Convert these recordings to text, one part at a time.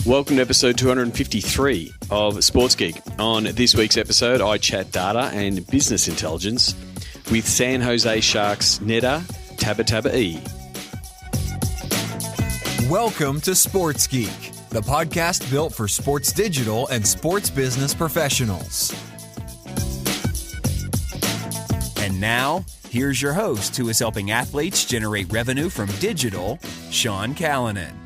Welcome to episode 253 of Sports Geek. On this week's episode, I chat data and business intelligence with San Jose Sharks Neda Tabatabaie. Welcome to Sports Geek, the podcast built for sports digital and sports business professionals. And now, here's your host who is helping athletes generate revenue from digital, Sean Callanan.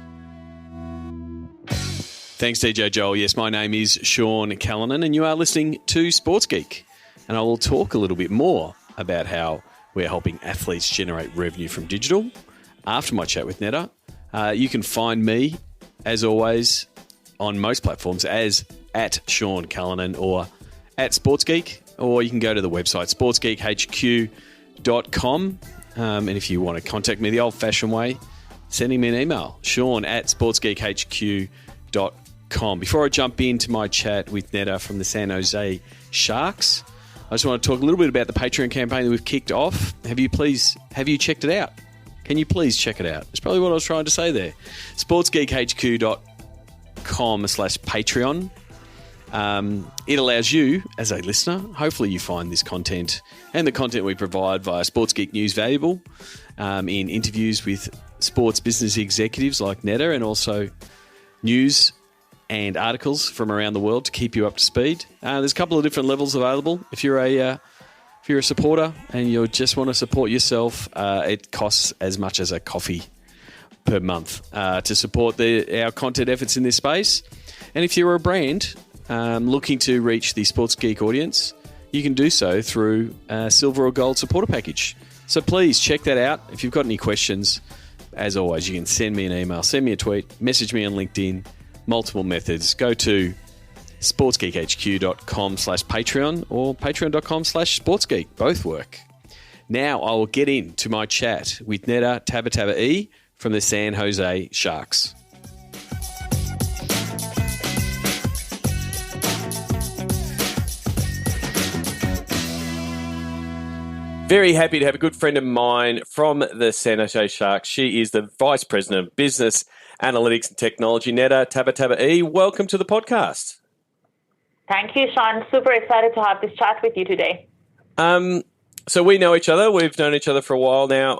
Thanks, DJ Joel. Yes, my name is Sean Callanan, and you are listening to Sports Geek. And I will talk a little bit more about how we're helping athletes generate revenue from digital after my chat with Neda. You can find me, as always, on most platforms as at Sean Callanan or at Sports Geek, or you can go to the website sportsgeekhq.com. And if you want to contact me the old-fashioned way, sending me an email, Sean at sportsgeekhq.com. Before I jump into my chat with Neda from the San Jose Sharks, I just want to talk a little bit about the Patreon campaign that we've kicked off. Have you checked it out? Can you please check it out? That's probably what I was trying to say there. sportsgeekhq.com/Patreon. It allows you, as a listener, hopefully you find this content and the content we provide via Sports Geek News valuable in interviews with sports business executives like Neda, and also news and articles from around the world to keep you up to speed. There's a couple of different levels available. If you're a supporter and you just want to support yourself, it costs as much as a coffee per month to support our content efforts in this space. And if you're a brand looking to reach the Sports Geek audience, you can do so through a silver or gold supporter package. So please check that out. If you've got any questions, as always, you can send me an email, send me a tweet, message me on LinkedIn. Multiple methods. Go to sportsgeekhq.com/Patreon or patreon.com/sportsgeek. Both work. Now I will get into my chat with Neda Tabatabaie from the San Jose Sharks. Very happy to have a good friend of mine from the San Jose Sharks. She is the Vice President of Business Analytics and Technology, Neda Tabatabaie. Welcome to the podcast. Thank you, Sean. Super excited to have this chat with you today. So we know each other. We've known each other for a while now,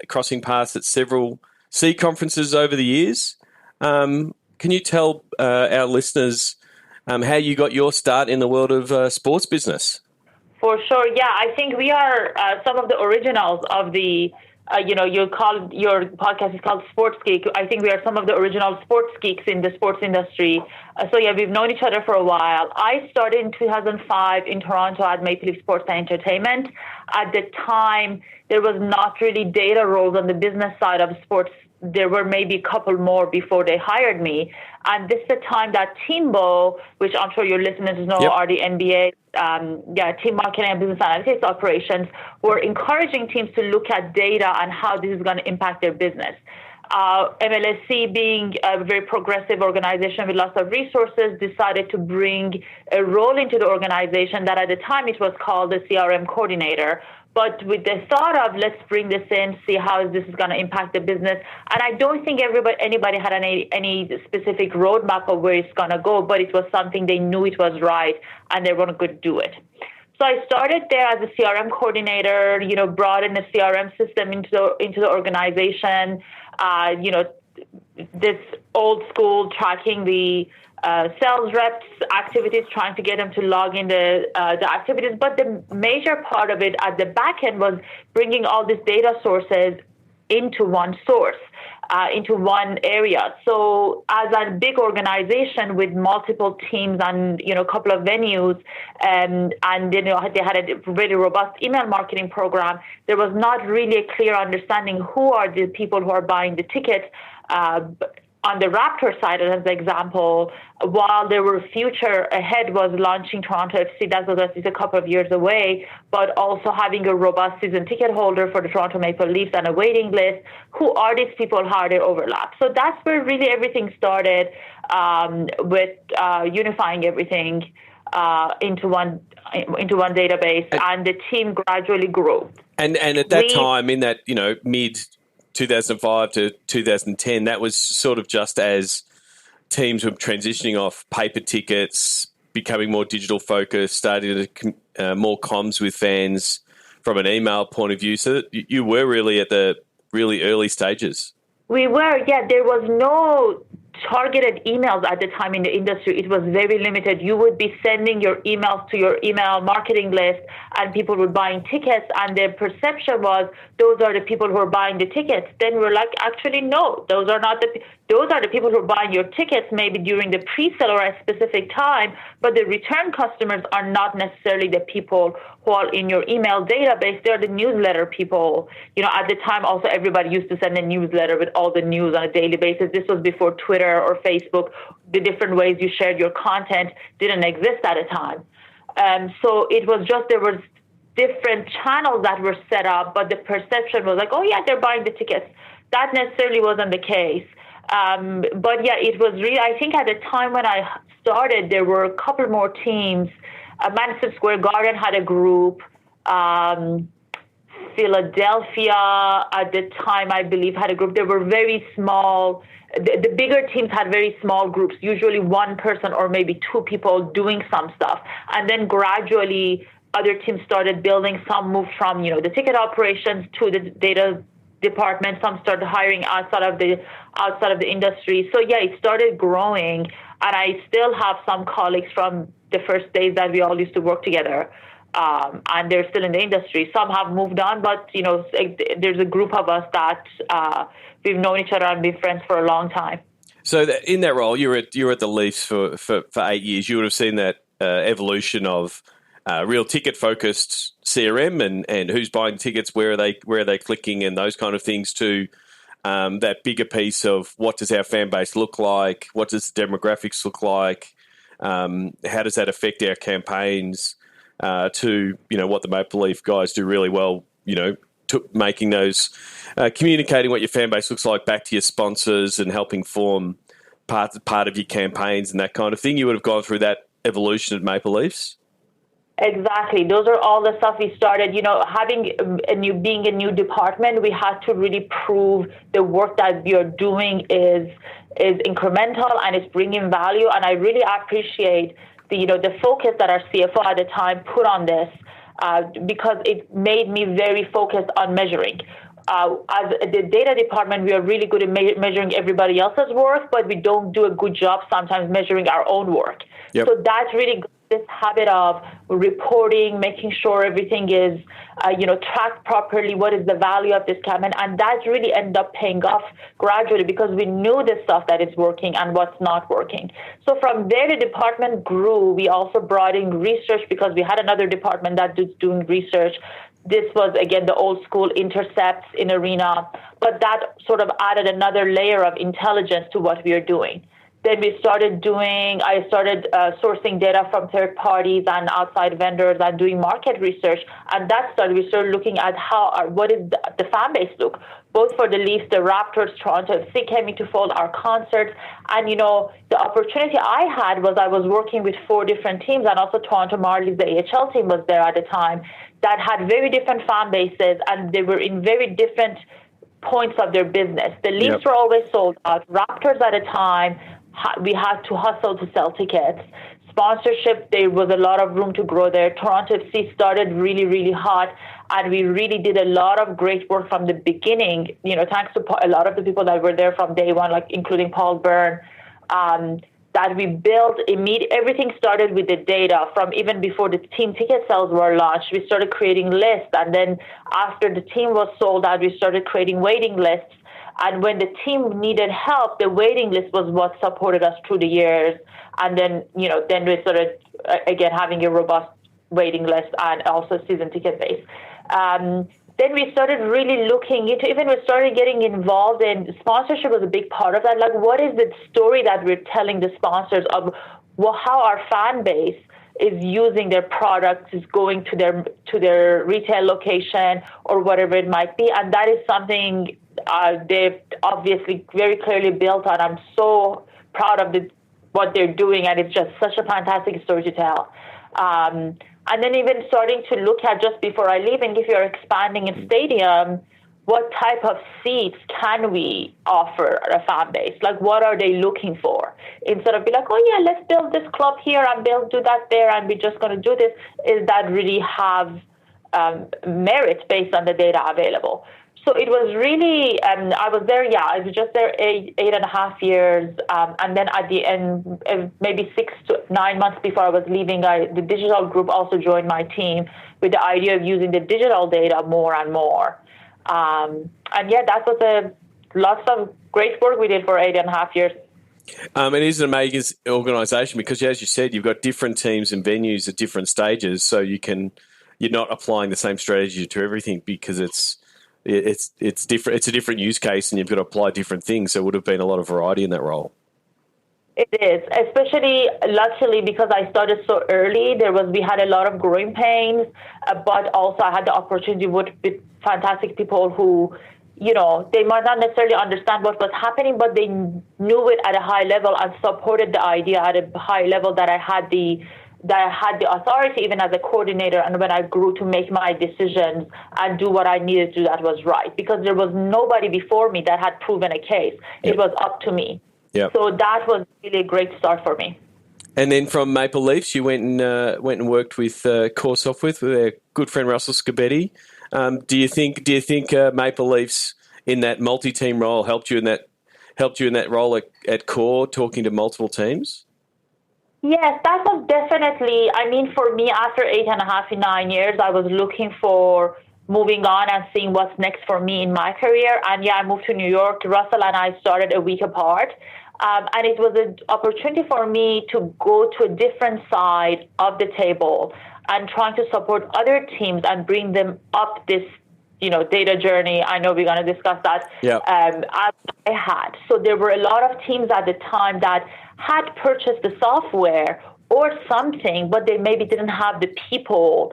crossing paths at several C conferences over the years. Can you tell our listeners how you got your start in the world of sports business? For sure. Yeah, I think we are some of the originals of the your podcast is called Sports Geek. I think we are some of the original sports geeks in the sports industry. We've known each other for a while. I started in 2005 in Toronto at Maple Leaf Sports and Entertainment. At the time, there was not really data roles on the business side of sports. There were maybe a couple more before they hired me. And this is the time that Teambo, which I'm sure your listeners know are the NBA, team marketing and business analytics operations, were encouraging teams to look at data and how this is going to impact their business. MLSC, being a very progressive organization with lots of resources, decided to bring a role into the organization that at the time it was called the CRM coordinator. But with the thought of, let's bring this in, see how this is going to impact the business. And I don't think anybody had any specific roadmap of where it's going to go, but it was something they knew it was right, and they were going to do it. So I started there as a CRM coordinator, brought in the CRM system into the organization, this old school tracking the sales reps' activities, trying to get them to log in the activities. But the major part of it at the back end was bringing all these data sources into one source, into one area. So as a big organization with multiple teams and, a couple of venues, and they had a really robust email marketing program, there was not really a clear understanding who are the people who are buying the tickets. On the Raptor side, as an example, while there were future ahead was launching Toronto FC, that was a couple of years away, but also having a robust season ticket holder for the Toronto Maple Leafs and a waiting list. Who are these people? How are they overlap? So that's where really everything started, with unifying everything into one database, and the team gradually grew. And at that time, in that mid 2005 to 2010, that was sort of just as teams were transitioning off paper tickets, becoming more digital focused, starting to more comms with fans from an email point of view. So you were really at the really early stages. We were, yeah. There was no targeted emails at the time in the industry. It was very limited. You would be sending your emails to your email marketing list, and people were buying tickets, and their perception was those are the people who are buying the tickets. Then we're like, actually, no, those are the people who are buying your tickets maybe during the pre-sale or a specific time, but the return customers are not necessarily the people who are in your email database. They're the newsletter people. At the time also everybody used to send a newsletter with all the news on a daily basis. This was before Twitter or Facebook. The different ways you shared your content didn't exist at a time. So it was just, there was different channels that were set up, but the perception was like, oh yeah, they're buying the tickets. That necessarily wasn't the case. But yeah, it was really, I think at the time when I started, there were a couple more teams. Madison Square Garden had a group. Philadelphia at the time, I believe, had a group. They were very small. The bigger teams had very small groups, usually one person or maybe two people doing some stuff. And then gradually other teams started building. Some moved from, the ticket operations to the data department. Some started hiring outside of the industry. So yeah, it started growing. And I still have some colleagues from the first days that we all used to work together. And they're still in the industry. Some have moved on, but there's a group of us that we've known each other and been friends for a long time. So in that role, you were at the Leafs for 8 years. You would have seen that evolution of real ticket focused CRM and who's buying tickets, where are they clicking, and those kind of things, to that bigger piece of what does our fan base look like, what does the demographics look like, how does that affect our campaigns, to what the Maple Leaf guys do really well, to making those communicating what your fan base looks like back to your sponsors and helping form part of your campaigns and that kind of thing. You would have gone through that evolution at Maple Leafs. Exactly. Those are all the stuff we started, being a new department, we had to really prove the work that we are doing is incremental and is bringing value. And I really appreciate the focus that our CFO at the time put on this, because it made me very focused on measuring. As the data department, we are really good at measuring everybody else's work, but we don't do a good job sometimes measuring our own work. Yep. So that's really good. This habit of reporting, making sure everything is, tracked properly. What is the value of this campaign? And that really ended up paying off gradually because we knew the stuff that is working and what's not working. So from there, the department grew. We also brought in research because we had another department that was doing research. This was, again, the old school intercepts in Arena, but that sort of added another layer of intelligence to what we are doing. Then I started sourcing data from third parties and outside vendors and doing market research. And we started looking at what is the fan base look, both for the Leafs, the Raptors, Toronto FC came into fold, our concerts. And, the opportunity I had was I was working with 4 different teams, and also Toronto Marlies, the AHL team, was there at the time, that had very different fan bases, and they were in very different points of their business. The Leafs were always sold out. Raptors at a time, we had to hustle to sell tickets. Sponsorship, there was a lot of room to grow there. Toronto FC started really, really hot, and we really did a lot of great work from the beginning, thanks to a lot of the people that were there from day one, like including Paul Byrne, that we built everything started with the data from even before the team ticket sales were launched. We started creating lists, and then after the team was sold out, we started creating waiting lists. And when the team needed help, the waiting list was what supported us through the years. And then, then we started, again, having a robust waiting list and also season ticket base. Then we started really looking into, even we started getting involved in sponsorship was a big part of that. Like, what is the story that we're telling the sponsors of how our fan base is using their products, is going to their retail location or whatever it might be. And that is something they've obviously very clearly built on. I'm so proud of what they're doing, and it's just such a fantastic story to tell. And then even starting to look at, just before I leave, and if you're expanding in stadium, what type of seats can we offer a fan base? Like, what are they looking for? instead of be like, oh yeah, let's build this club here and do that there, and we're just going to do this, is that really have merit based on the data available. So it was really, I was there, I was just there 8.5 years. And then at the end, maybe 6 to 9 months before I was leaving, the digital group also joined my team with the idea of using the digital data more and more. And that was lots of great work we did for 8.5 years. It is an amazing organisation because, as you said, you've got different teams and venues at different stages, so you're not applying the same strategy to everything because it's different. It's a different use case, and you've got to apply different things. So it would have been a lot of variety in that role. It is, especially luckily because I started so early. We had a lot of growing pains, but also I had the opportunity to work with fantastic people who, they might not necessarily understand what was happening, but they knew it at a high level and supported the idea at a high level that I had the authority even as a coordinator, and when I grew to make my decisions and do what I needed to do that was right, because there was nobody before me that had proven a case. Yep. It was up to me. Yep. So that was really a great start for me. And then from Maple Leafs, you went and worked with Core Software with our good friend Russell Scabetti. Do you think Maple Leafs in that multi-team role helped you in that role at Core, talking to multiple teams? Yes, that was definitely, for me, after 8.5 to 9 years, I was looking for moving on and seeing what's next for me in my career. And I moved to New York. Russell and I started a week apart. And it was an opportunity for me to go to a different side of the table and trying to support other teams and bring them up this, data journey. I know we're going to discuss that. Yeah. I had. So there were a lot of teams at the time that had purchased the software or something, but they maybe didn't have the people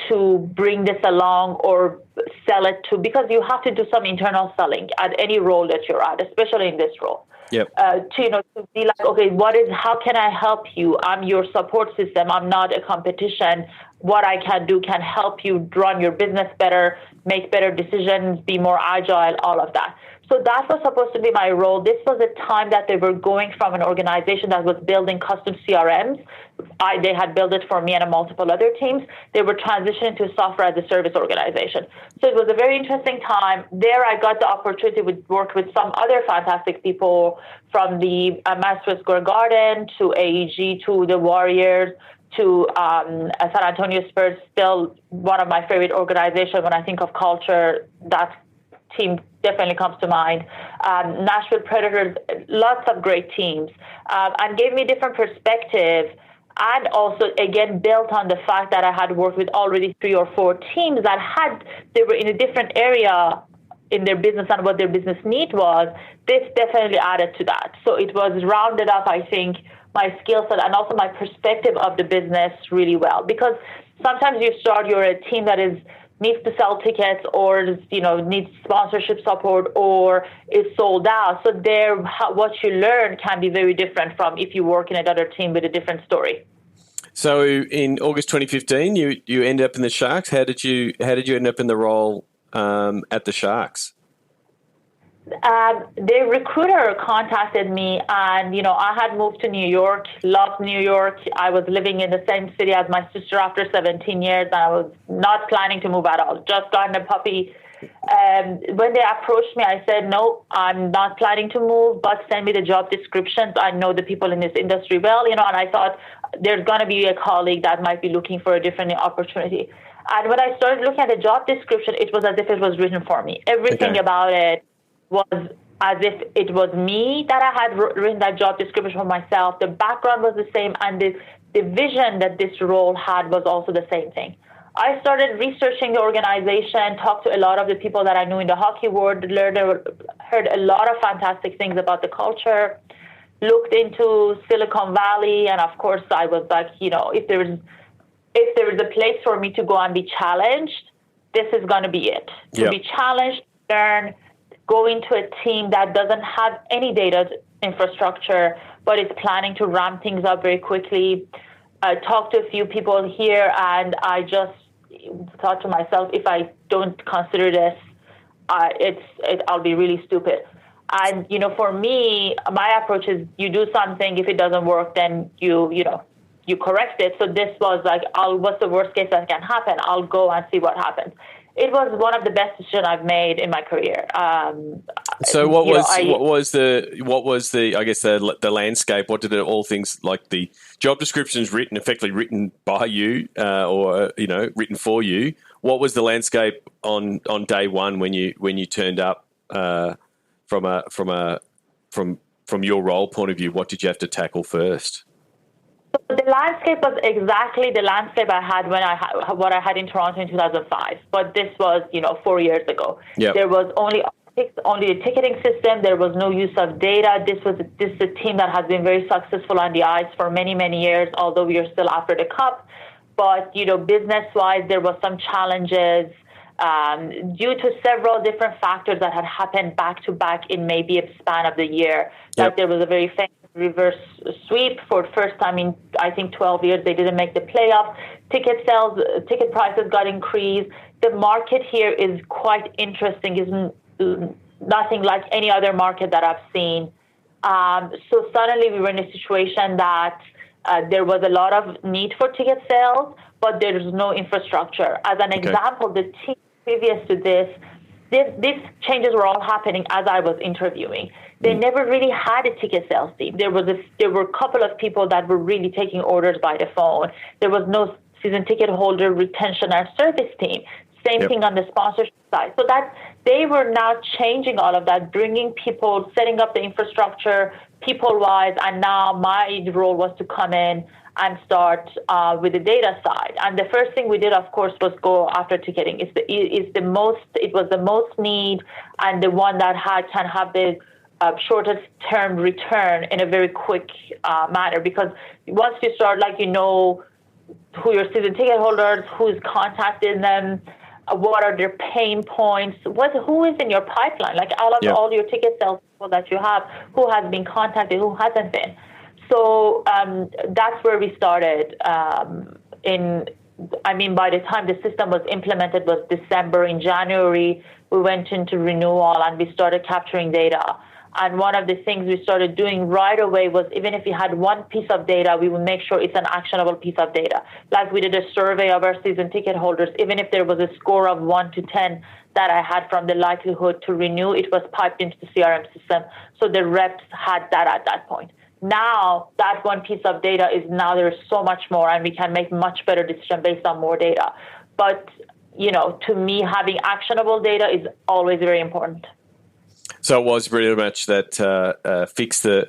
to bring this along or sell it to, because you have to do some internal selling at any role that you're at, especially in this role. Yep. To be like, okay, how can I help you? I'm your support system. I'm not a competition. What I can do can help you run your business better, make better decisions, be more agile, all of that. So that was supposed to be my role. This was a time that they were going from an organization that was building custom CRMs. They had built it for me and multiple other teams. They were transitioning to a software as a service organization. So it was a very interesting time. There I got the opportunity to work with some other fantastic people, from the Madison Square Garden to AEG to the Warriors to San Antonio Spurs, still one of my favorite organizations. When I think of culture, that team definitely comes to mind. Nashville Predators, lots of great teams, and gave me a different perspective. And also, again, built on the fact that I had worked with already 3 or 4 teams they were in a different area in their business and what their business need was. This definitely added to that. So it was rounded up, I think, my skill set and also my perspective of the business really well. Because sometimes you're a team that needs to sell tickets or, needs sponsorship support or is sold out. So what you learn can be very different from if you work in another team with a different story. So in August 2015, you ended up in the Sharks. How did you end up in the role at the Sharks? The recruiter contacted me, and I had moved to New York, loved New York. I was living in the same city as my sister after 17 years, and I was not planning to move at all, just gotten a puppy. When they approached me, I said, no, I'm not planning to move, but send me the job descriptions. I know the people in this industry well, and I thought there's going to be a colleague that might be looking for a different opportunity. And when I started looking at the job description, it was as if it was written for me. Everything about it was as if it was me that I had written that job description for myself. The background was the same, and the vision that this role had was also the same thing. I started researching the organization, talked to a lot of the people that I knew in the hockey world, heard a lot of fantastic things about the culture, looked into Silicon Valley, and of course I was like, if there is a place for me to go and be challenged, this is going to be it. To be challenged, learn, go into a team that doesn't have any data infrastructure, but is planning to ramp things up very quickly. I talked to a few people here, and I just thought to myself, if I don't consider this, I'll be really stupid. And, for me, my approach is you do something. If it doesn't work, then you correct it. So this was like, what's the worst case that can happen? I'll go and see what happens. It was one of the best decisions I've made in my career. So what was the I guess the landscape? What did all things like the job descriptions effectively written by you or written for you? What was the landscape on day one when you turned up from your role point of view? What did you have to tackle first? The landscape was exactly the landscape I had what I had in Toronto in 2005. But this was, 4 years ago. Yep. There was only a ticketing system. There was no use of data. This is a team that has been very successful on the ice for many, many years, although we are still after the cup. But, business-wise, there was some challenges due to several different factors that had happened back-to-back in maybe a span of the year. That there was a very famous reverse sweep for the first time in, I think, 12 years. They didn't make the playoffs. Ticket prices got increased. The market here is quite interesting. It's nothing like any other market that I've seen. So suddenly we were in a situation that there was a lot of need for ticket sales, but there's no infrastructure. As an example, the team previous to these changes were all happening as I was interviewing. They never really had a ticket sales team. There were a couple of people that were really taking orders by the phone. There was no season ticket holder retention or service team. Same thing on the sponsorship side. So that they were now changing all of that, bringing people, setting up the infrastructure, people-wise, and now my role was to come in and start with the data side. And the first thing we did, of course, was go after ticketing. It was the most need and the one that can have the shortest term return in a very quick manner. Because once you start, who your season ticket holders, who's contacting them, what are their pain points, who is in your pipeline, all your ticket sales people that you have, who has been contacted, who hasn't been. So that's where we started. By the time the system was implemented was December. In January, we went into renewal and we started capturing data. And one of the things we started doing right away was, even if we had one piece of data, we would make sure it's an actionable piece of data. Like we did a survey of our season ticket holders. Even if there was a score of 1 to 10 that I had from the likelihood to renew, it was piped into the CRM system. So the reps had that at that point. Now, that one piece of data there's so much more, and we can make much better decisions based on more data. But, to me, having actionable data is always very important. So it was pretty much that fix the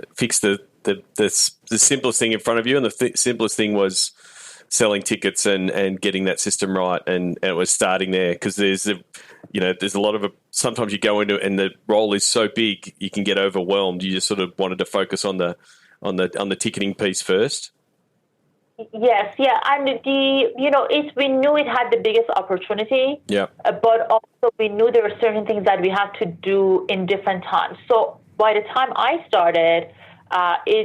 simplest thing in front of you, and the simplest thing was selling tickets and getting that system right, and it was starting there, because there's a lot of sometimes you go into it and the role is so big you can get overwhelmed. You just sort of wanted to focus on the ticketing piece first. Yes, and we knew it had the biggest opportunity. Yeah. But also we knew there were certain things that we had to do in different times. So by the time I started,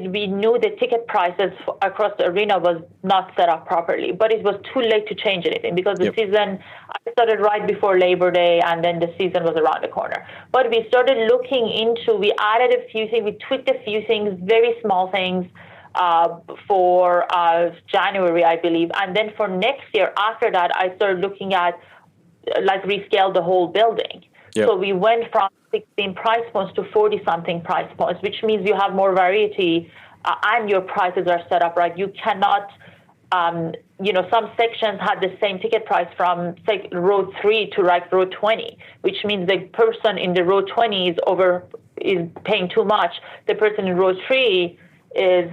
we knew the ticket prices across the arena was not set up properly, but it was too late to change anything because the season, I started right before Labor Day, and then the season was around the corner. But we started looking we added a few things, we tweaked a few things, very small things, for January, I believe. And then for next year, after that, I started looking at, rescale the whole building. Yep. So we went from 16 price points to 40-something price points, which means you have more variety and your prices are set up right. You cannot, some sections had the same ticket price from, say, row 3 to row 20, which means the person in the row 20 is paying too much. The person in row 3 is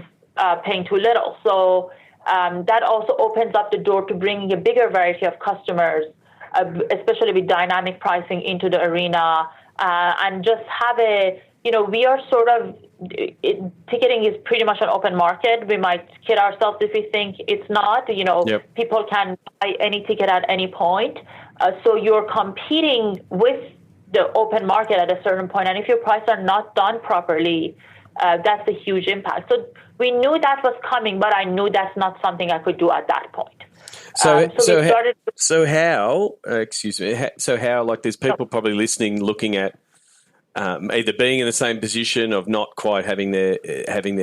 paying too little. So that also opens up the door to bringing a bigger variety of customers, especially with dynamic pricing into the arena, and just have we are sort of, ticketing is pretty much an open market. We might kid ourselves if we think it's not. People can buy any ticket at any point. So you're competing with the open market at a certain point, and if your prices are not done properly, that's a huge impact. So we knew that was coming, but I knew that's not something I could do at that point. So how, there's people probably listening, looking at either being in the same position of not quite having their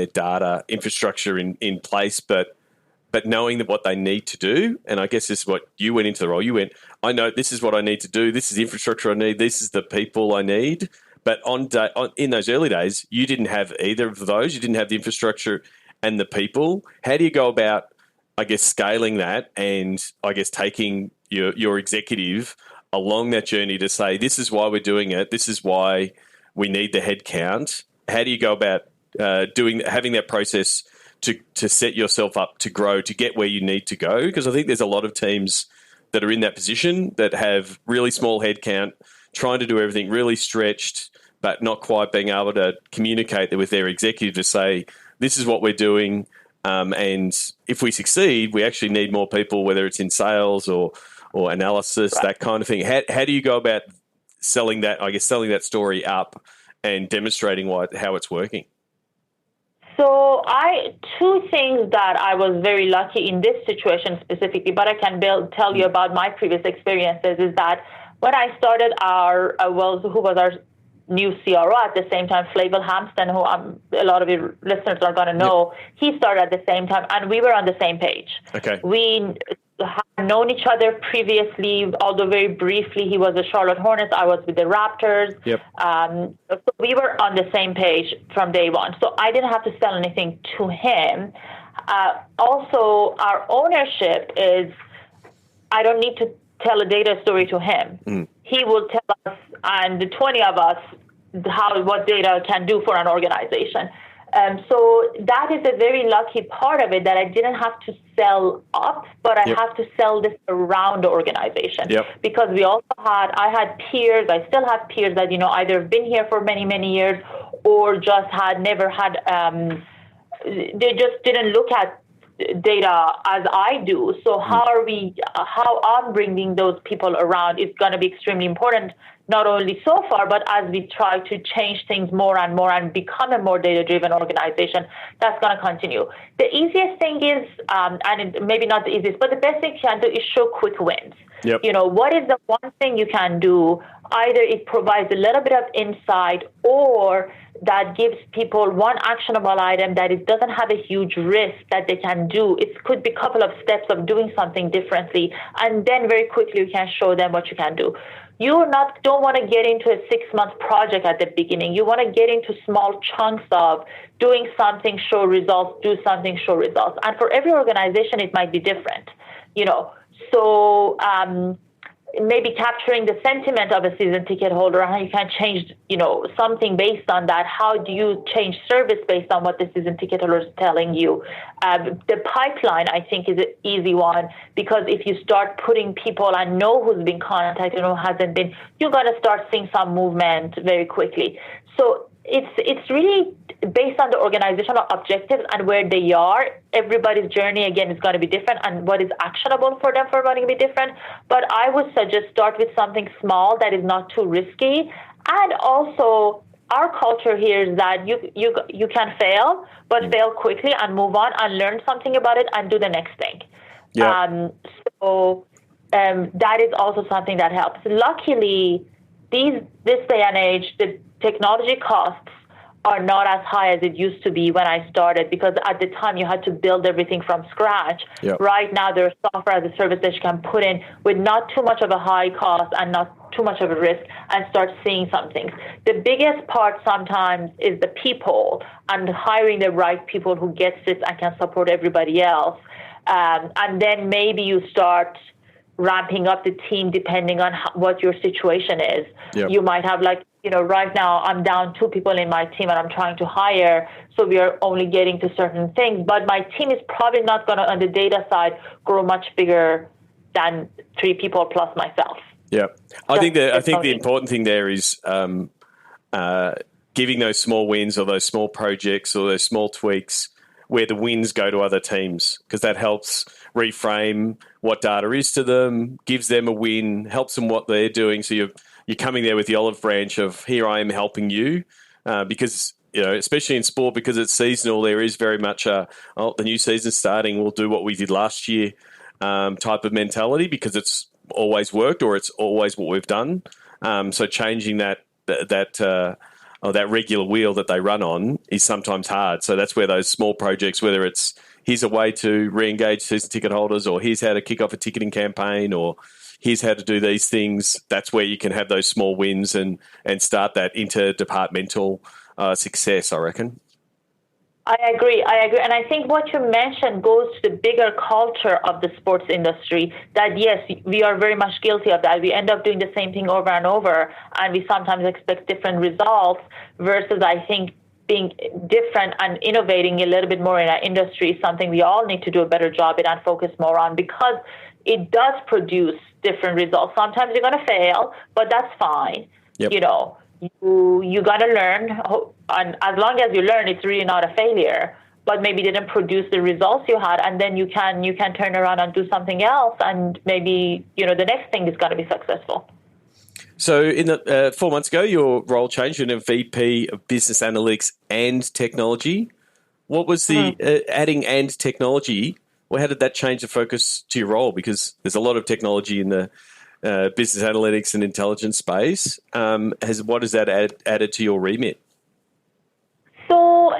data infrastructure in place, but knowing that what they need to do. And I guess this is what you went into the role. You went, I know this is what I need to do. This is the infrastructure I need. This is the people I need. But in those early days, you didn't have either of those. You didn't have the infrastructure and the people. How do you go about, I guess, scaling that and, I guess, taking your executive along that journey to say, this is why we're doing it. This is why we need the headcount. How do you go about having that process to set yourself up to grow, to get where you need to go? Because I think there's a lot of teams that are in that position that have really small headcount, trying to do everything really stretched, but not quite being able to communicate with their executive to say, this is what we're doing. And if we succeed, we actually need more people, whether it's in sales or analysis, right, that kind of thing. How do you go about selling that story up and demonstrating how it's working? So two things that I was very lucky in this situation specifically, but I can tell you about my previous experiences, is that when I started who was our new CRO at the same time, Flavel Hampton, who a lot of your listeners are going to know, yep, he started at the same time, and we were on the same page. Okay. We had known each other previously, although very briefly. He was the Charlotte Hornets, I was with the Raptors. Yep. So we were on the same page from day one. So I didn't have to sell anything to him. Also, our ownership is, I don't need to tell a data story to him. Mm. He will tell us, and the 20 of us, what data can do for an organization. So that is a very lucky part of it, that I didn't have to sell up, but I have to sell this around the organization. Yep. Because I had peers, I still have peers that, either have been here for many, many years or just never had, they just didn't look at data as I do. So how I'm bringing those people around is going to be extremely important, not only so far, but as we try to change things more and more and become a more data-driven organization, that's going to continue. The easiest thing is, and maybe not the easiest, but the best thing you can do is show quick wins. Yep. What is the one thing you can do? Either it provides a little bit of insight, or that gives people one actionable item that it doesn't have a huge risk that they can do. It could be a couple of steps of doing something differently, and then very quickly you can show them what you can do. You don't want to get into a 6-month project at the beginning. You want to get into small chunks of doing something, show results, do something, show results. And for every organization, it might be different, So maybe capturing the sentiment of a season ticket holder, how you can change, something based on that. How do you change service based on what the season ticket holder is telling you? The pipeline, I think, is an easy one, because if you start putting people and know who's been contacted and who hasn't been, you're going to start seeing some movement very quickly. So it's really based on the organizational objectives and where they are. Everybody's journey, again, is going to be different, and what is actionable for them going to be different. But I would suggest start with something small that is not too risky. And also, our culture here is that you can fail, but fail quickly and move on and learn something about it and do the next thing. Yeah. That is also something that helps. Luckily, this day and age, the technology costs are not as high as it used to be when I started, because at the time you had to build everything from scratch. Yep. Right now, there's software as a service that you can put in with not too much of a high cost and not too much of a risk, and start seeing some things. The biggest part sometimes is the people and hiring the right people who gets this and can support everybody else. And then maybe you start ramping up the team depending on what your situation is. Yep. You might have right now I'm down 2 people in my team and I'm trying to hire, so we are only getting to certain things. But my team is probably not going to, on the data side, grow much bigger than 3 people plus myself. Yeah, I think the important thing there is giving those small wins or those small projects or those small tweaks where the wins go to other teams, because that helps reframe what data is to them, gives them a win, helps them what they're doing. So you're coming there with the olive branch of, here I am helping you, because especially in sport, because it's seasonal, there is very much the new season's starting, we'll do what we did last year type of mentality, because it's always worked or it's always what we've done. So changing that that regular wheel that they run on is sometimes hard. So that's where those small projects, whether it's here's a way to re-engage season ticket holders, or here's how to kick off a ticketing campaign, or here's how to do these things, that's where you can have those small wins and start that interdepartmental success, I reckon. I agree. And I think what you mentioned goes to the bigger culture of the sports industry, that yes, we are very much guilty of that. We end up doing the same thing over and over, and we sometimes expect different results versus, I think, being different and innovating a little bit more in our industry is something we all need to do a better job in and focus more on, because it does produce different results. Sometimes you're going to fail, but that's fine. Yep. You got to learn, and as long as you learn, it's really not a failure. But maybe didn't produce the results you had, and then you can turn around and do something else, and maybe the next thing is going to be successful. So, in the 4 months ago, your role changed. You're a VP of Business Analytics and Technology. What was the adding and technology? Well, how did that change the focus to your role? Because there's a lot of technology in the business analytics and intelligence space. What has that added to your remit? So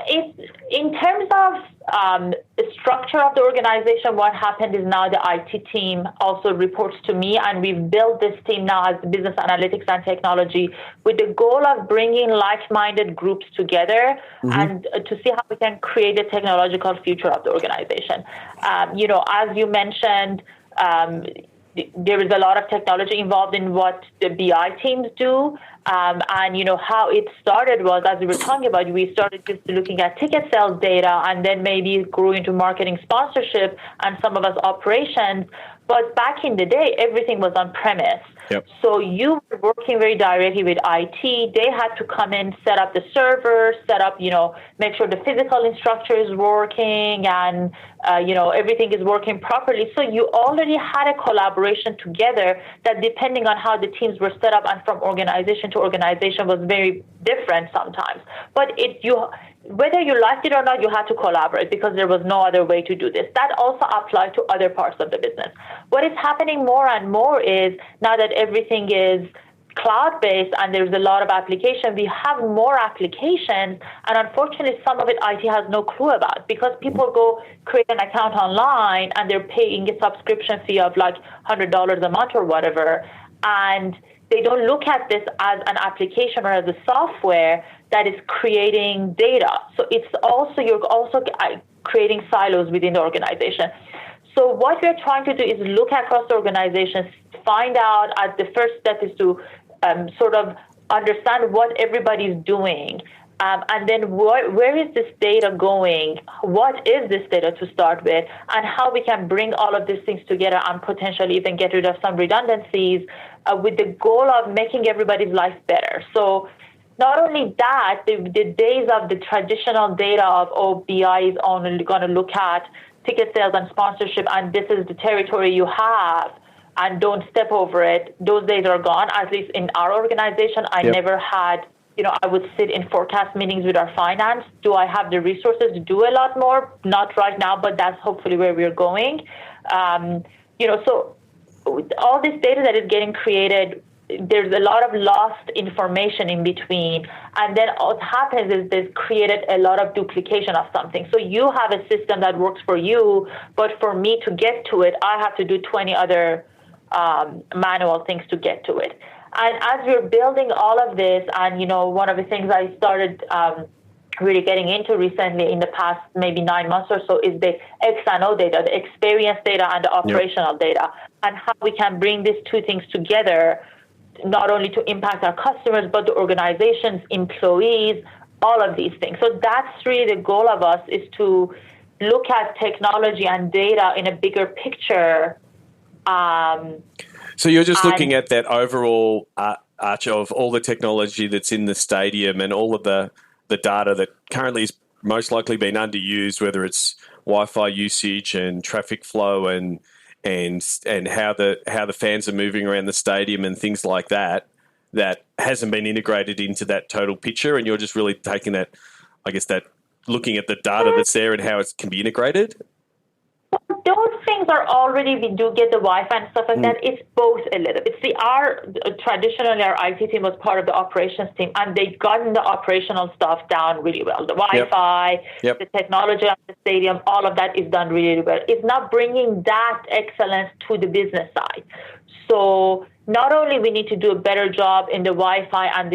in terms of the structure of the organization, what happened is now the IT team also reports to me, and we've built this team now as Business Analytics and Technology with the goal of bringing like-minded groups together and to see how we can create a technological future of the organization. As you mentioned, there is a lot of technology involved in what the BI teams do. And, how it started was, as we were talking about, we started just looking at ticket sales data, and then maybe grew into marketing sponsorship and some of us operations. But back in the day, everything was on premise. Yep. So you were working very directly with IT. They had to come in, set up the server, make sure the physical infrastructure is working, and, everything is working properly. So you already had a collaboration together that, depending on how the teams were set up and from organization to organization, was very different sometimes. But whether you liked it or not, you had to collaborate because there was no other way to do this. That also applied to other parts of the business. What is happening more and more is, now that everything is cloud-based and there's a lot of application, we have more applications, and unfortunately some of it IT has no clue about, because people go create an account online and they're paying a subscription fee of like $100 a month or whatever, and they don't look at this as an application or as a software that is creating data. So you're also creating silos within the organization. So what we're trying to do is look across the organizations, find out, as the first step is to sort of understand what everybody's doing. And then where is this data going? What is this data to start with? And how we can bring all of these things together and potentially even get rid of some redundancies with the goal of making everybody's life better. So not only that, the days of the traditional data of, BI is only going to look at ticket sales and sponsorship, and this is the territory you have, and don't step over it. Those days are gone. At least in our organization, I never had, I would sit in forecast meetings with our finance. Do I have the resources to do a lot more? Not right now, but that's hopefully where we're going. So all this data that is getting created, there's a lot of lost information in between. And then what happens is they've created a lot of duplication of something. So you have a system that works for you, but for me to get to it, I have to do 20 other manual things to get to it. And as we're building all of this, and, one of the things I started really getting into recently in the past maybe 9 months or so is the X&O data, the experience data and the operational data, and how we can bring these two things together, not only to impact our customers, but the organization's employees, all of these things. So that's really the goal of us, is to look at technology and data in a bigger picture. So you're just looking at that overall arch of all the technology that's in the stadium and all of the data that currently is most likely been underused, whether it's Wi-Fi usage and traffic flow and how the fans are moving around the stadium and things like that hasn't been integrated into that total picture, and you're just really taking that, I guess, that looking at the data that's there and how it can be integrated. Those things are already, we do get the Wi-Fi and stuff like that. It's both a little bit. See, traditionally our IT team was part of the operations team, and they've gotten the operational stuff down really well. The Wi-Fi, the technology of the stadium, all of that is done really well. It's not bringing that excellence to the business side. So not only we need to do a better job in the Wi-Fi and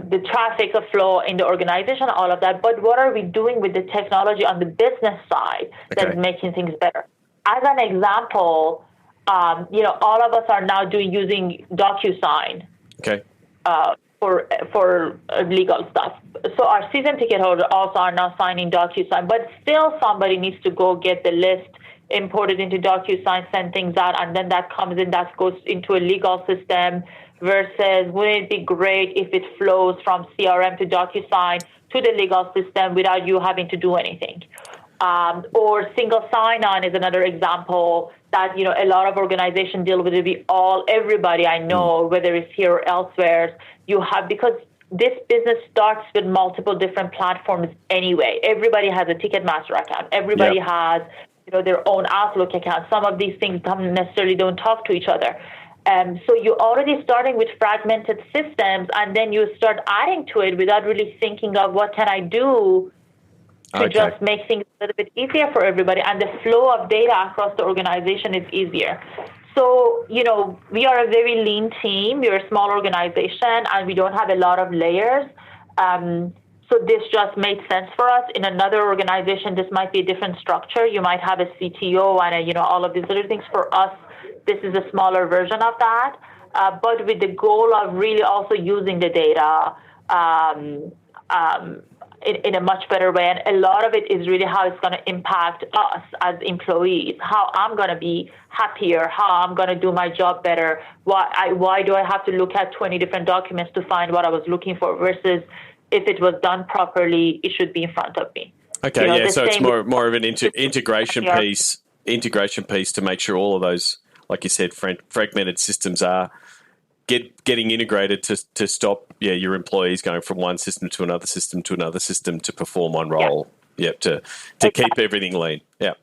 the traffic flow in the organization, all of that, but what are we doing with the technology on the business side that's making things better? As an example, all of us are now using DocuSign for legal stuff. So our season ticket holders also are now signing DocuSign, but still somebody needs to go get the list imported into DocuSign, send things out, and then that comes in, that goes into a legal system. Versus, wouldn't it be great if it flows from CRM to DocuSign to the legal system without you having to do anything? Or single sign-on is another example that a lot of organizations deal with. Everybody I know, whether it's here or elsewhere, because this business starts with multiple different platforms anyway. Everybody has a Ticketmaster account. Everybody has their own Outlook account. Some of these things don't talk to each other. So you're already starting with fragmented systems, and then you start adding to it without really thinking of what can I do to just make things a little bit easier for everybody, and the flow of data across the organization is easier. So, we are a very lean team. We're a small organization, and we don't have a lot of layers. So this just made sense for us. In another organization, this might be a different structure. You might have a CTO and all of these other things. For us, this is a smaller version of that, but with the goal of really also using the data in a much better way. And a lot of it is really how it's going to impact us as employees, how I'm going to be happier, how I'm going to do my job better. Why do I have to look at 20 different documents to find what I was looking for, versus if it was done properly, it should be in front of me. Okay, so it's more of an integration piece to make sure all of those, like you said, fragmented systems are getting integrated to stop your employees going from one system to another system to perform one role. To keep everything lean. Yeah.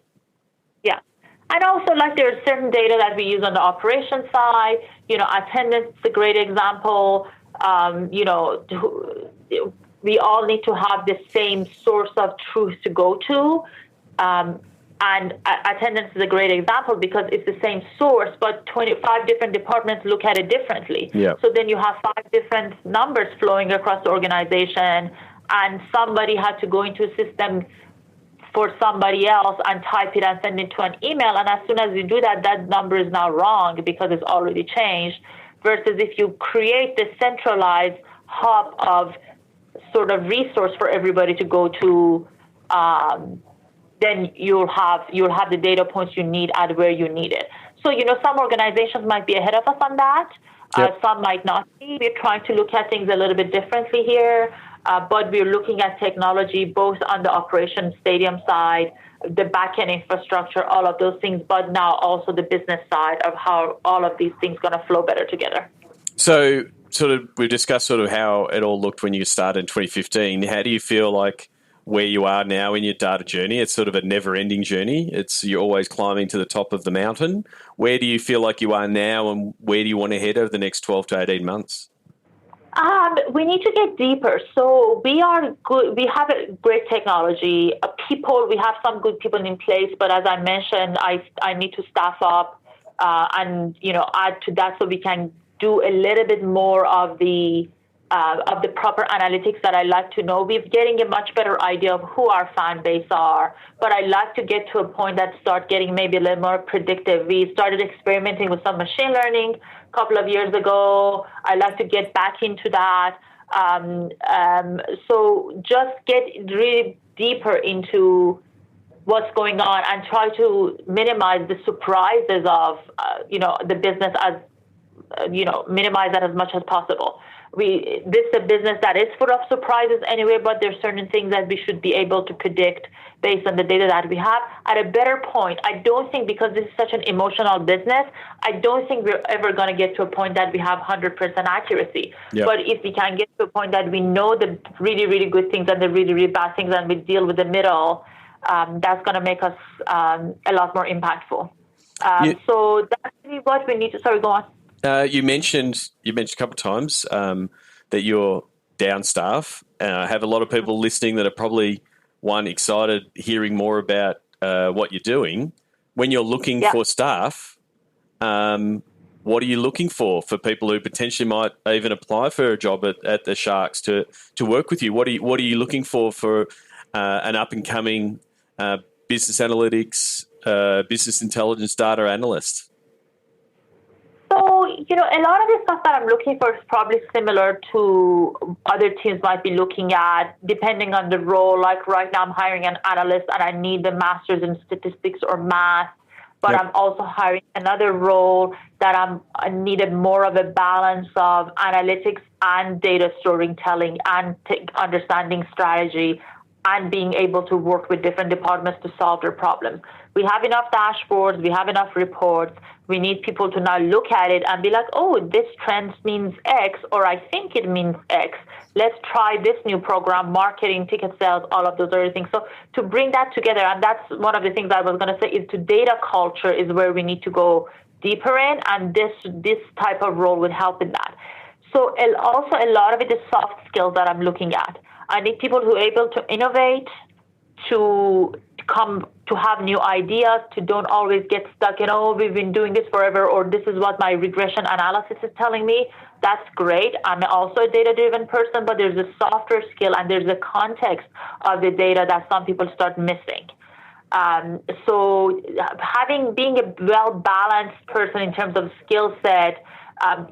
And also, there's certain data that we use on the operations side. Attendance is a great example. We all need to have the same source of truth to go to. And attendance is a great example because it's the same source, but 25 different departments look at it differently. Yeah. So then you have 5 different numbers flowing across the organization, and somebody had to go into a system for somebody else and type it and send it to an email. And as soon as you do that, that number is now wrong because it's already changed. Versus if you create this centralized hub of sort of resource for everybody to go to, then you'll have the data points you need at where you need it. So, some organizations might be ahead of us on that. Some might not be. We're trying to look at things a little bit differently here, but we're looking at technology both on the operations stadium side, the back-end infrastructure, all of those things, but now also the business side of how all of these things going to flow better together. So, we've discussed how it all looked when you started in 2015. How do you feel like where you are now in your data journey? It's sort of a never-ending journey. You're always climbing to the top of the mountain. Where do you feel like you are now, and where do you want to head over the next 12 to 18 months? We need to get deeper. So we are good. We have a great technology. We have some good people in place, but as I mentioned, I need to staff up and add to that so we can do a little bit more of the proper analytics that I like to know. We're getting a much better idea of who our fan base are, but I like to get to a point that start getting maybe a little more predictive. We started experimenting with some machine learning a couple of years ago. I like to get back into that. So just get really deeper into what's going on and try to minimize the surprises of, the business minimize that as much as possible. This is a business that is full of surprises anyway, but there's certain things that we should be able to predict based on the data that we have at a better point. I don't think, because this is such an emotional business, I don't think we're ever going to get to a point that we have 100% accuracy. Yep. But if we can get to a point that we know the really, really good things and the really, really bad things, and we deal with the middle, that's going to make us a lot more impactful. So that's really what we need to. Sorry, go on. You mentioned a couple of times that you're down staff. I have a lot of people listening that are probably excited hearing more about what you're doing. When you're looking for staff, what are you looking for people who potentially might even apply for a job at the Sharks to work with you? What are you looking for an up and coming business analytics, business intelligence data analyst? So, a lot of the stuff that I'm looking for is probably similar to other teams might be looking at, depending on the role. Like right now, I'm hiring an analyst and I need the master's in statistics or math, but I'm also hiring another role that I needed more of a balance of analytics and data storytelling and understanding strategy and being able to work with different departments to solve their problems. We have enough dashboards, we have enough reports. We need people to now look at it and be like, oh, this trend means X, or I think it means X. Let's try this new program, marketing, ticket sales, all of those other things. So to bring that together, and that's one of the things I was going to say, is to data culture is where we need to go deeper in, and this type of role would help in that. So also a lot of it is soft skills that I'm looking at. I need people who are able to innovate, to have new ideas, to don't always get stuck in, oh, we've been doing this forever, or this is what my regression analysis is telling me. That's great. I'm also a data-driven person, but there's a softer skill and there's a context of the data that some people start missing. So being a well-balanced person in terms of skill set,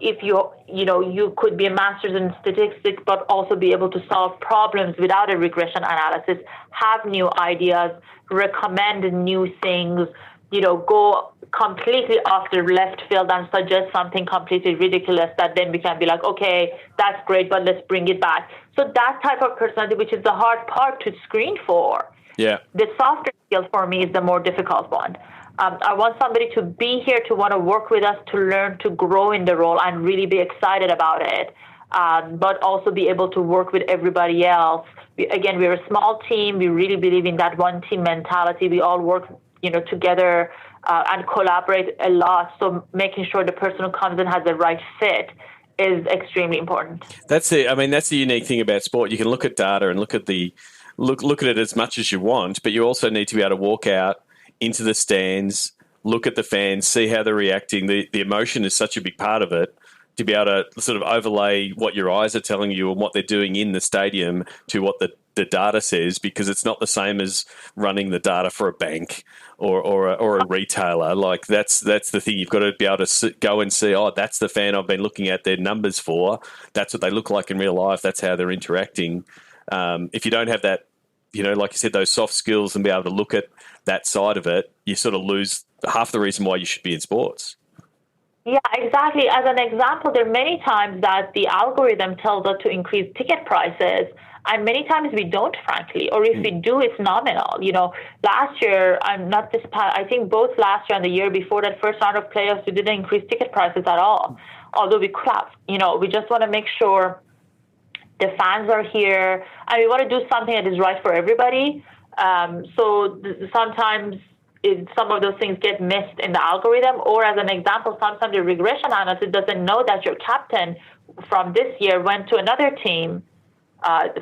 if you could be a master's in statistics, but also be able to solve problems without a regression analysis, have new ideas, recommend new things, go completely off the left field and suggest something completely ridiculous that then we can be like, okay, that's great, but let's bring it back. So that type of personality, which is the hard part to screen for. Yeah. The softer skill for me is the more difficult one. I want somebody to be here, to want to work with us, to learn, to grow in the role and really be excited about it, but also be able to work with everybody else. We're a small team. We really believe in that one team mentality. We all work, together and collaborate a lot. So making sure the person who comes in has the right fit is extremely important. That's the unique thing about sport. You can look at data and look at it as much as you want, but you also need to be able to walk out into the stands, look at the fans, see how they're reacting. The emotion is such a big part of it, to be able to sort of overlay what your eyes are telling you and what they're doing in the stadium to what the data says, because it's not the same as running the data for a bank or a retailer. Like that's the thing. You've got to be able to go and see, oh, that's the fan I've been looking at their numbers for. That's what they look like in real life. That's how they're interacting. If you don't have that, like you said, those soft skills and be able to look at that side of it, you sort of lose half the reason why you should be in sports. Yeah, exactly. As an example, there are many times that the algorithm tells us to increase ticket prices, and many times we don't, frankly, or if we do, it's nominal. Last year, I think both last year and the year before that first round of playoffs, we didn't increase ticket prices at all, although we could have. We just want to make sure the fans are here, and we want to do something that is right for everybody. So sometimes some of those things get missed in the algorithm, or as an example, sometimes the regression analysis doesn't know that your captain from this year went to another team in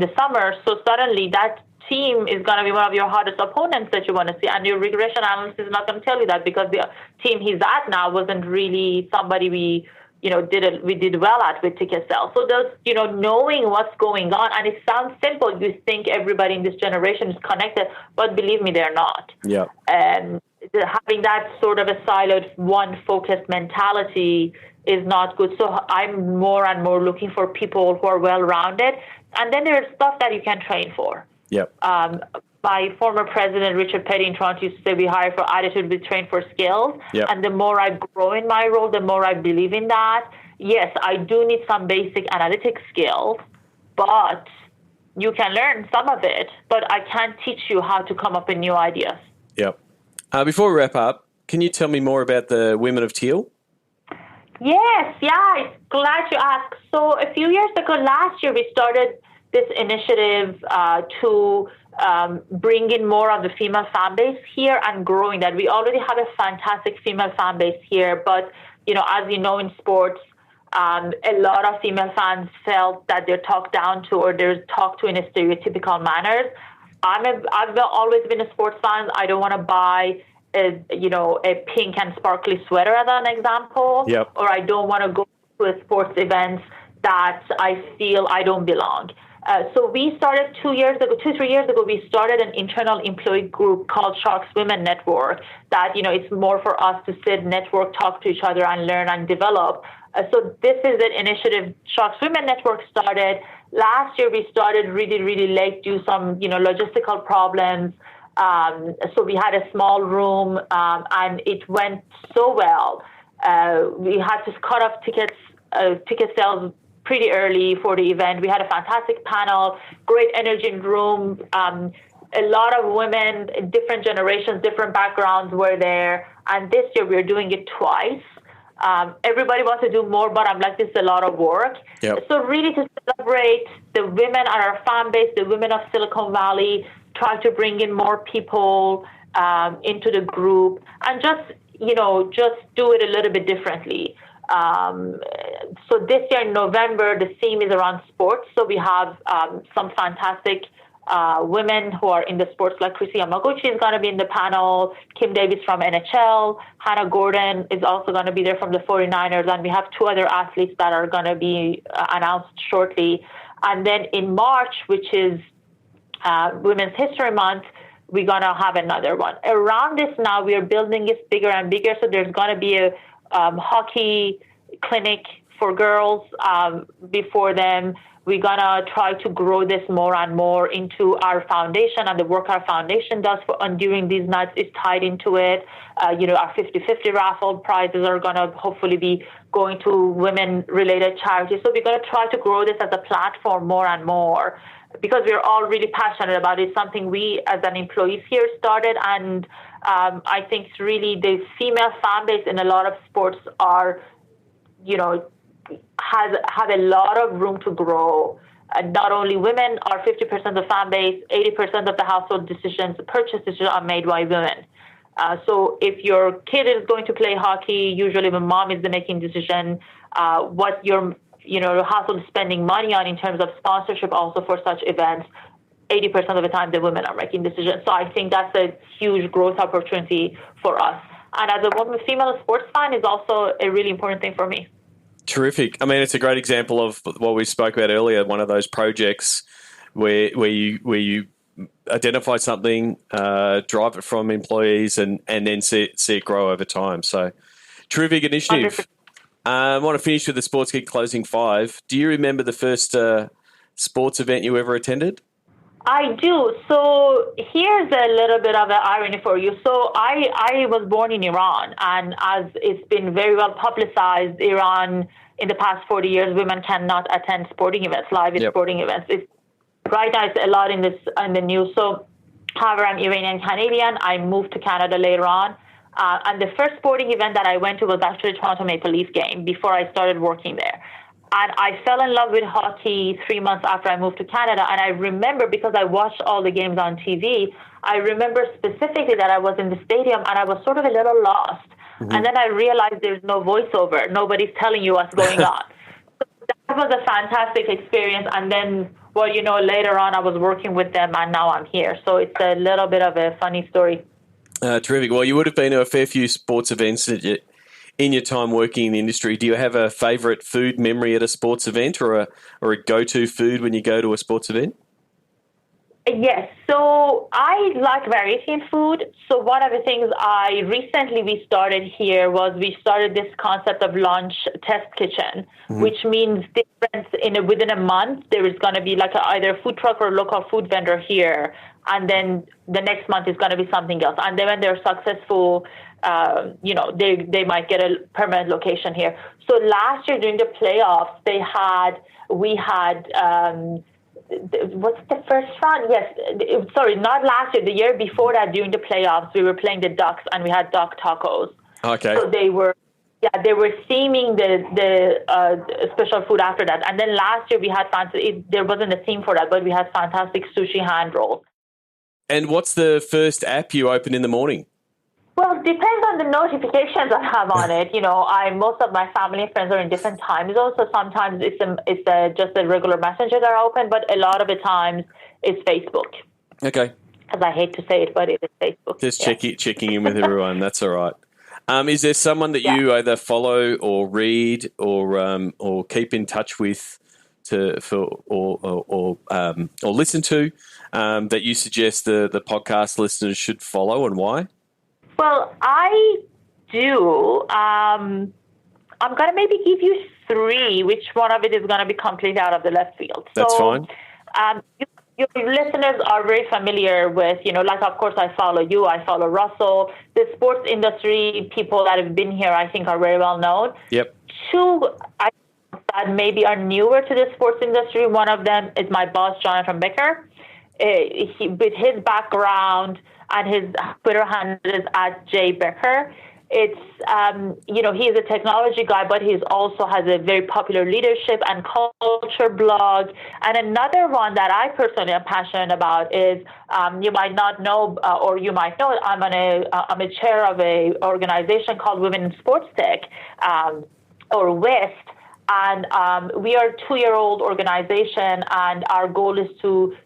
the summer. So suddenly that team is going to be one of your hardest opponents that you want to see, and your regression analysis is not going to tell you that, because the team he's at now wasn't really somebody we did well at with ticket sales. So those, knowing what's going on, and it sounds simple. You think everybody in this generation is connected, but believe me, they're not. Yeah. And having that sort of a siloed, one focused mentality is not good. So I'm more and more looking for people who are well-rounded. And then there's stuff that you can train for. Yep. My former president, Richard Petty in Toronto, used to say we hire for attitude, we train for skills. Yep. And the more I grow in my role, the more I believe in that. Yes, I do need some basic analytic skills, but you can learn some of it, but I can't teach you how to come up with new ideas. Yep. Before we wrap up, can you tell me more about the Women of Teal? Yes, glad you asked. So a few years ago, last year, we started this initiative to bring in more of the female fan base here and growing that. We already have a fantastic female fan base here, but, as you know, in sports, a lot of female fans felt that they're talked down to or they're talked to in a stereotypical manner. I've always been a sports fan. I don't want to buy a pink and sparkly sweater as an example, Yep. or I don't want to go to a sports event that I feel I don't belong. So we started 3 years ago, we started an internal employee group called Sharks Women Network that, it's more for us to sit, network, talk to each other and learn and develop. So this is an initiative Sharks Women Network started. Last year we started really, really late due to some, logistical problems. So we had a small room and it went so well. We had to cut off ticket sales pretty early for the event. We had a fantastic panel, great energy in the room. A lot of women, different generations, different backgrounds were there. And this year we're doing it twice. Everybody wants to do more, but I'm like, this is a lot of work. Yep. So really to celebrate the women on our fan base, the women of Silicon Valley, try to bring in more people into the group and just do it a little bit differently. So this year in November, the theme is around sports. So we have some fantastic women who are in the sports, like Chrissy Yamaguchi is going to be in the panel, Kim Davis from NHL, Hannah Gordon is also going to be there from the 49ers, and we have 2 other athletes that are going to be announced shortly. And then in March, which is Women's History Month, we're going to have another one. Around this now, we are building it bigger and bigger, so there's going to be a hockey clinic for girls before them. We're going to try to grow this more and more into our foundation, and the work our foundation does during these nights is tied into it. Our 50-50 raffle prizes are going to hopefully be going to women-related charities. So we're going to try to grow this as a platform more and more because we're all really passionate about it. It's something we as an employees here started, and I think it's really the female fan base in a lot of sports are, have a lot of room to grow. Not only women are 50% of the fan base, 80% of the household decisions, purchase decisions are made by women. So if your kid is going to play hockey, usually the mom is the making decision. What your household is spending money on in terms of sponsorship also for such events, 80% of the time the women are making decisions. So I think that's a huge growth opportunity for us. And as a woman, female sports fan is also a really important thing for me. Terrific. I mean, it's a great example of what we spoke about earlier, one of those projects where you identify something, drive it from employees and then see it grow over time. So terrific initiative. I want to finish with the Sports Geek closing 5. Do you remember the first sports event you ever attended? I do. So here's a little bit of an irony for you. So I was born in Iran, and as it's been very well publicized, Iran in the past 40 years, women cannot attend sporting events, live sporting events. Right now, it's a lot in the news. So, however, I'm Iranian Canadian. I moved to Canada later on. And the first sporting event that I went to was actually a Toronto Maple Leaf game before I started working there. And I fell in love with hockey 3 months after I moved to Canada. And I remember, because I watched all the games on TV, I remember specifically that I was in the stadium and I was sort of a little lost. Mm-hmm. And then I realized there's no voiceover. Nobody's telling you what's going on. So that was a fantastic experience. And then, later on I was working with them and now I'm here. So it's a little bit of a funny story. Terrific. Well, you would have been to a fair few sports events in your time working in the industry. Do you have a favourite food memory at a sports event or a go-to food when you go to a sports event? Yes. So I like variety in food. So one of the things we started here was we started this concept of lunch test kitchen, mm-hmm. which means within a month, there is going to be like either a food truck or a local food vendor here. And then the next month is going to be something else. And then when they're successful, they might get a permanent location here. So last year during the playoffs, we had what's the first round? Yes, sorry, not last year. The year before that, during the playoffs, we were playing the Ducks and we had duck tacos. Okay. So they were they were theming the special food after that. And then last year we had there wasn't a theme for that, but we had fantastic sushi hand rolls. And what's the first app you open in the morning? Well, it depends on the notifications I have on it. Most of my family and friends are in different time zones, so sometimes it's just the regular messenger that are open, but a lot of the times it's Facebook. Okay. Because I hate to say it, but it is Facebook. Just checking in with everyone. That's all right. Is there someone that you either follow or read or keep in touch with or listen to that you suggest the podcast listeners should follow, and why? Well, I do. I'm going to maybe give you 3, which one of it is going to be completely out of the left field. That's fine. Your listeners are very familiar with, of course, I follow you, I follow Russell. The sports industry people that have been here, I think, are very well known. Yep. 2 that maybe are newer to the sports industry. One of them is my boss, Jonathan Becker. With his background and his Twitter handle is @jbecker. It's, he's a technology guy, but he's also has a very popular leadership and culture blog. And another one that I personally am passionate about is, you might not know, or you might know, I'm a chair of a organization called Women in Sports Tech, or WIST. And we are a 2-year-old organization, and our goal is to,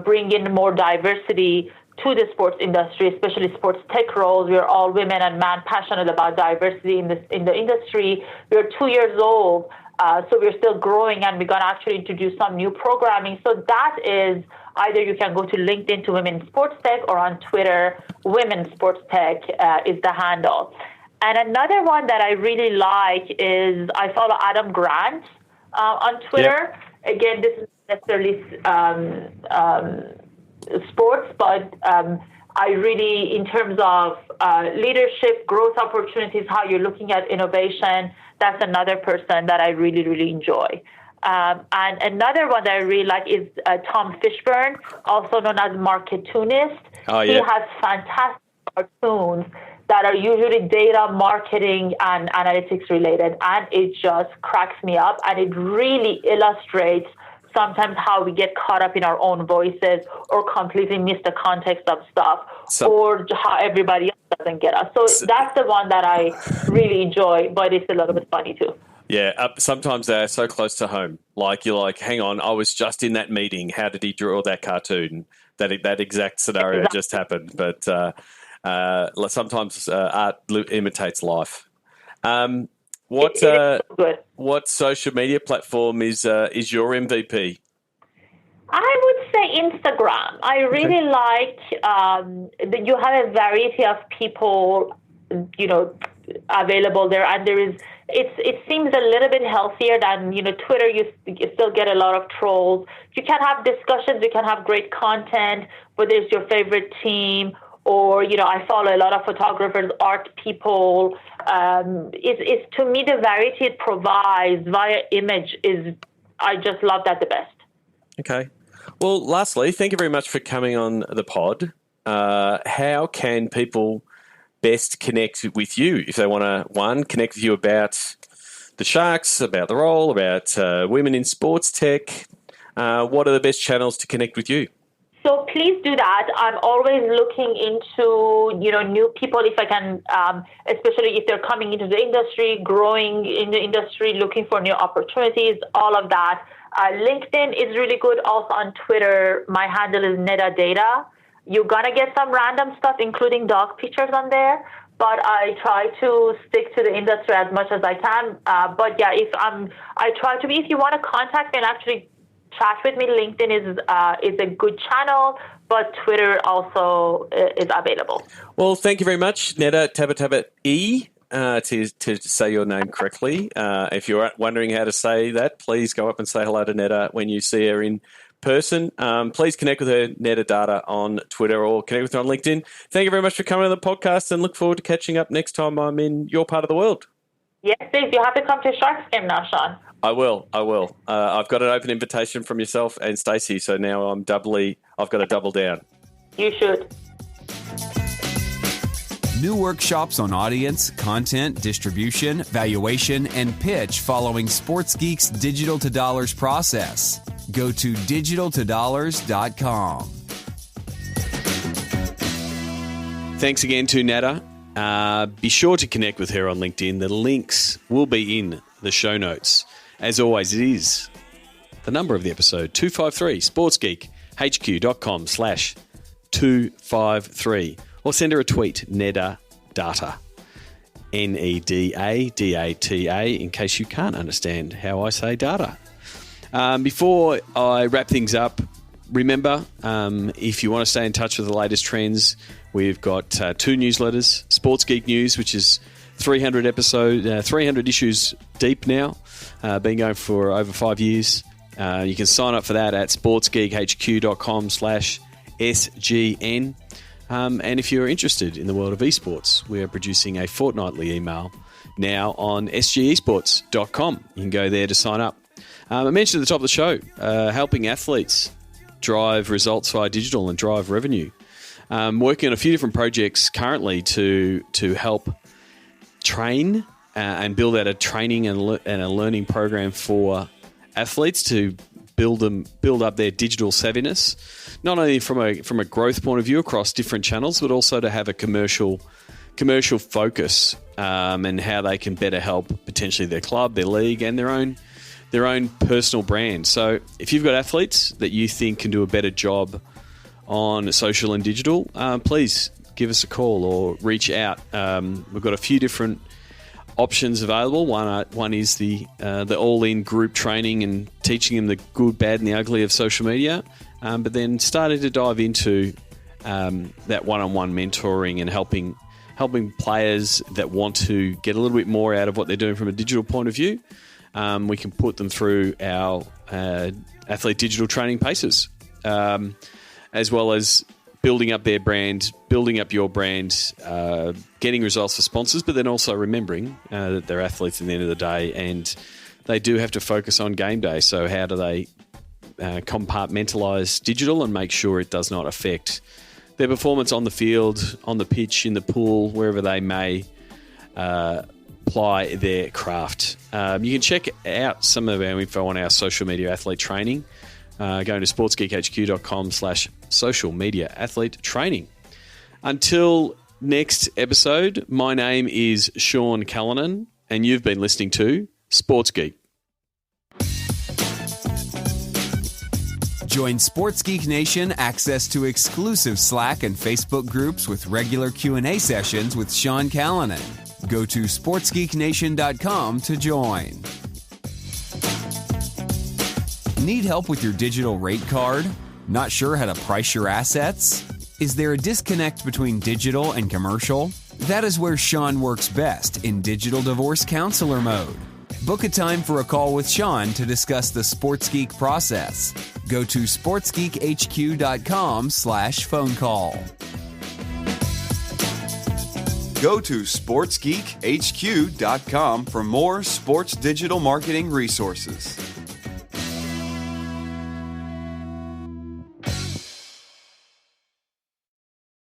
bring in more diversity to the sports industry, especially sports tech roles. We're all women and men passionate about diversity in the industry. We're 2 years old, so we're still growing, and we're going to actually introduce some new programming. So that is either you can go to LinkedIn to Women in Sports Tech, or on Twitter, Women Sports Tech is the handle. And another one that I really like is I follow Adam Grant on Twitter. Yep. Again, this is necessarily sports, but I really, in terms of leadership, growth opportunities, how you're looking at innovation, that's another person that I really, really enjoy. And another one that I really like is Tom Fishburne, also known as Marketoonist. Oh, yeah. He has fantastic cartoons that are usually data, marketing, and analytics related, and it just cracks me up, and it really illustrates sometimes how we get caught up in our own voices or completely miss the context of stuff, or how everybody else doesn't get us. So that's the one that I really enjoy, but it's a little bit funny too. Yeah, sometimes they're so close to home. Like, you're like, hang on, I was just in that meeting. How did he draw that cartoon? That exact scenario just happened. But sometimes art imitates life. What social media platform is your MVP? I would say Instagram. I really like that you have a variety of people, available there, and there is. It seems a little bit healthier than Twitter. You still get a lot of trolls. You can have discussions. You can have great content. Whether it's your favorite team, or I follow a lot of photographers, art people. It's to me the variety it provides via image is. I just love that the best. Okay. Well, lastly, thank you very much for coming on the pod. How can people best connect with you if they want to, connect with you about the Sharks, about the role, about women in sports tech? What are the best channels to connect with you? So please do that. I'm always looking into, new people if I can, especially if they're coming into the industry, growing in the industry, looking for new opportunities, all of that. LinkedIn is really good. Also on Twitter, my handle is Neda Data. You're going to get some random stuff, including dog pictures on there, but I try to stick to the industry as much as I can. But yeah, I try to be, if you want to contact me and actually chat with me, LinkedIn is a good channel, but Twitter also is available. Well, thank you very much, Neda Tabatabaie, to say your name correctly. If you're wondering how to say that, please go up and say hello to Neda when you see her in person. Please connect with her, Neda Data, on Twitter, or connect with her on LinkedIn. Thank you very much for coming on the podcast, and look forward to catching up next time I'm in your part of the world. Yes, please. You have to come to Sharks game now, Sean. I will. I've got an open invitation from yourself and Stacey, so now I've got to double down. You should. New workshops on audience, content, distribution, valuation, and pitch following Sports Geek's Digital to Dollars process. Go to digitaltodollars.com. Thanks again to Neda. Be sure to connect with her on LinkedIn. The links will be in the show notes. As always, it is the number of the episode, 253, sportsgeekHQ.com/253. Or send her a tweet, Neda Data, Nedadata, in case you can't understand how I say data. Before I wrap things up, remember, if you want to stay in touch with the latest trends, we've got 2 newsletters. Sports Geek News, which is 300 issues deep now, been going for over 5 years. You can sign up for that at sportsgeekhq.com/SGN. And if you're interested in the world of esports, we are producing a fortnightly email now on sgesports.com. You can go there to sign up. I mentioned at the top of the show, helping athletes drive results via digital and drive revenue. Working on a few different projects currently to help train and build out a training and a learning program for athletes to build up their digital savviness, not only from a growth point of view across different channels, but also to have a commercial focus and how they can better help potentially their club, their league, and their own personal brand. So if you've got athletes that you think can do a better job on social and digital, please give us a call or reach out. We've got a few different options available. One is the all-in group training and teaching them the good, bad, and the ugly of social media, but then starting to dive into that one-on-one mentoring and helping players that want to get a little bit more out of what they're doing from a digital point of view. We can put them through our athlete digital training paces, as well as building up their brand, building up your brand, getting results for sponsors, but then also remembering that they're athletes at the end of the day and they do have to focus on game day. So how do they compartmentalize digital and make sure it does not affect their performance on the field, on the pitch, in the pool, wherever they may apply their craft. You can check out some of our info on our social media athlete training, going to sportsgeekhq.com/social media athlete training. Until next episode, my name is Sean Callanan, and you've been listening to Sports Geek. Join Sports Geek Nation access to exclusive Slack and Facebook groups with regular Q&A sessions with Sean Callanan. Go to sportsgeeknation.com to join. Need help with your digital rate card? Not sure how to price your assets? Is there a disconnect between digital and commercial? That is where Sean works best, in digital divorce counselor mode. Book a time for a call with Sean to discuss the Sports Geek process. Go to sportsgeekhq.com/phone call. Go to sportsgeekhq.com for more sports digital marketing resources.